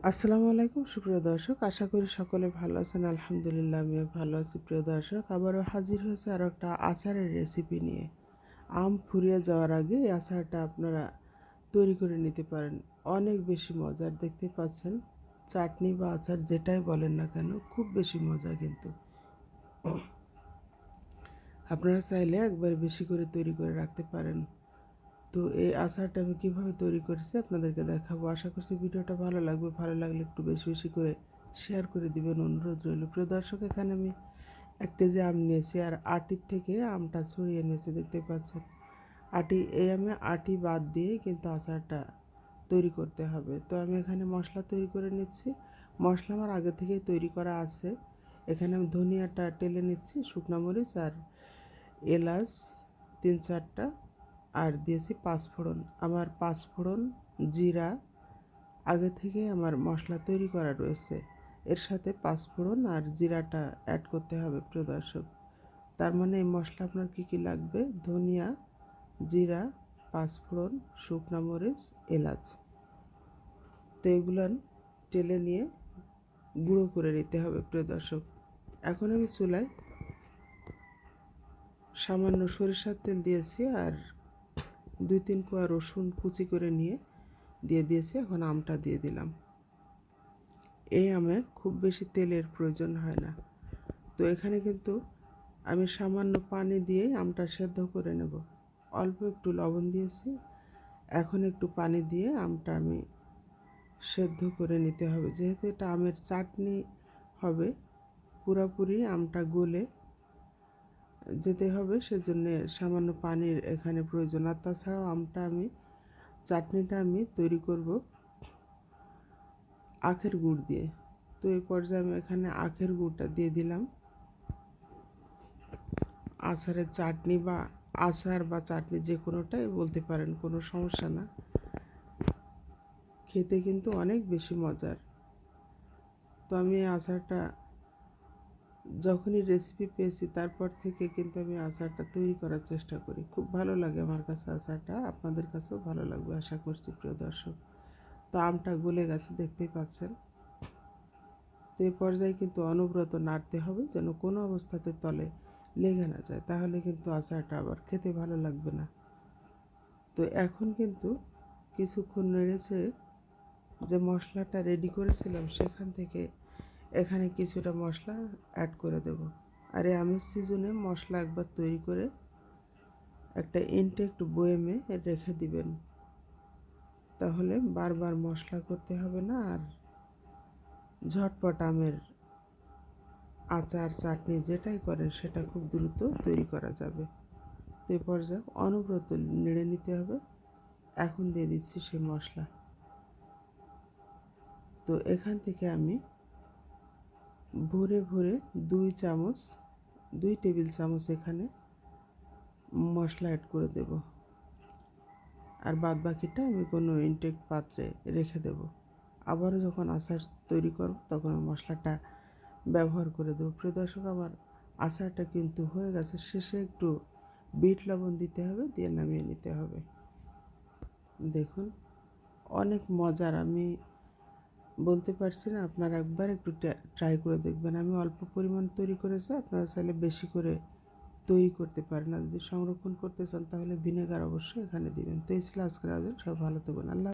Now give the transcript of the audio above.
আসসালামু আলাইকুম সুপ্রিয় দর্শক, আশা করি সকলে ভালো আছেন। আলহামদুলিল্লাহ আমিও ভালো আছি। প্রিয় দর্শক, আবারও হাজির হয়েছে আরও একটা আচারের রেসিপি নিয়ে। আম ফুরিয়ে যাওয়ার আগে এই আচারটা আপনারা তৈরি করে নিতে পারেন। অনেক বেশি মজার, দেখতে পাচ্ছেন। চাটনি বা আচার যেটাই বলেন না কেন, খুব বেশি মজা কিন্তু। আপনারা চাইলে একবার বেশি করে তৈরি করে রাখতে পারেন। তো এই আচারটা আমি কীভাবে তৈরি করেছি আপনাদেরকে দেখাবো। আশা করছি ভিডিওটা ভালো লাগবে। ভালো লাগলে একটু বেশি বেশি করে শেয়ার করে দিবেন, অনুরোধ রইল। প্রিয় দর্শক, এখানে আমি 1 কেজি আম নিয়েছি আর আটির থেকে আমটা ছড়িয়ে নিয়েছি, দেখতে পাচ্ছেন। এই আমে আটি বাদ দিয়ে কিন্তু আচারটা তৈরি করতে হবে। তো আমি এখানে মশলা তৈরি করে নিচ্ছি। মশলা আমার আগে থেকেই তৈরি করা আছে। এখানে আমি ধনিয়াটা টেলে নিচ্ছি, শুকনো মরিচ আর এলাচ 3-4টা, আর দিয়েছি পাঁচফোড়ন। আমার পাঁচফোড়ন, জিরা আগে থেকে আমার মশলা তৈরি করা রয়েছে। এর সাথে পাঁচফোড়ন আর জিরাটা অ্যাড করতে হবে প্রিয় দর্শক। তার মানে এই মশলা আপনার কী কী লাগবে: ধনিয়া, জিরা, পাঁচফোড়ন, শুকনো মরিচ, এলাচ। তো এগুলো টেলে নিয়ে গুঁড়ো করে নিতে হবে প্রিয় দর্শক। এখন আমি চুলায় সামান্য সরিষার তেল দিয়েছি আর 2-3 কোয়া রসুন কুচি করে নিয়ে দিয়ে দিয়েছি। এখন আমটা দিয়ে দিলাম। এই আমে খুব বেশি তেলের প্রয়োজন হয় না। তো এখানে কিন্তু আমি সামান্য পানি দিয়ে আমটা সেদ্ধ করে নেব। অল্প একটু লবণ দিয়েছি। এখন একটু পানি দিয়ে আমটা আমি সেদ্ধ করে নিতে হবে। যেহেতু এটা আমের চাটনি হবে, পুরোপুরি আমটা গলে যেতে হবে, সেজন্য সামান্য পানির এখানে প্রয়োজন। আর তাছাড়াও চাটনিটা আমি তৈরি করব আখের গুড় দিয়ে। তো এই পর্যায়ে আমি এখানে আখের গুড়টা দিয়ে দিলাম। আচার বা চাটনি যে কোনোটাই বলতে পারেন, কোনো সমস্যা না। খেতে কিন্তু অনেক বেশি মজার। তো আমি এই আচারটা যখনই রেসিপি পেয়েছি তারপর থেকে কিন্তু আমি আচারটা তৈরি করার চেষ্টা করি। খুব ভালো লাগে আমার কাছে আচারটা, আপনাদের কাছেও ভালো লাগবে আশা করছি প্রিয় দর্শক। তো আমটা গলে গেছে, দেখতেই পাচ্ছেন। তো এই পর্যায়ে কিন্তু অনবরত নাড়তে হবে যেন কোনো অবস্থাতে তলে লেগে না যায়, তাহলে কিন্তু আচারটা আবার খেতে ভালো লাগবে না। তো এখন কিন্তু কিছুক্ষণ নেড়েছে যে মশলাটা রেডি করেছিলাম সেখান থেকে এখানে কিছুটা মশলা অ্যাড করে দেব। আর এই আমের সিজনে মশলা একবার তৈরি করে একটা ইনটেক বয়েমে রেখে দিবেন, তাহলে বারবার মশলা করতে হবে না আর ঝটপট আমের আচার, চাটনি যেটাই করেন সেটা খুব দ্রুত তৈরি করা যাবে। তো এই পর্যায়ে অনবরত নেড়ে নিতে হবে। এখন দিয়ে দিচ্ছি সেই মশলা। তো এখান থেকে আমি ভরে ভরে 2 টেবিল চামচ এখানে মশলা অ্যাড করে দেব, আর বাদ বাকিটা আমি কোনো ইনটেক পাত্রে রেখে দেব। আবারও যখন আচার তৈরি করব তখন মশলাটা ব্যবহার করে দেবো। প্রিয় দর্শক, আমার আচারটা কিন্তু হয়ে গেছে। শেষে একটু বিট লবণ দিতে হবে, দিয়ে নামিয়ে নিতে হবে। দেখুন, অনেক মজার। আমি বলতে পারছি না, আপনারা একবার একটু ট্রাই করে দেখবেন। আমি অল্প পরিমাণ তৈরি করেছি, আপনারা চাইলে বেশি করে তৈরি করতে পারেন। আর যদি সংরক্ষণ করতে চান তাহলে ভিনেগার অবশ্যই এখানে দিবেন। তো এই ছিল আজকের আয়োজন। সব ভালো থাকবেন। আল্লাহ।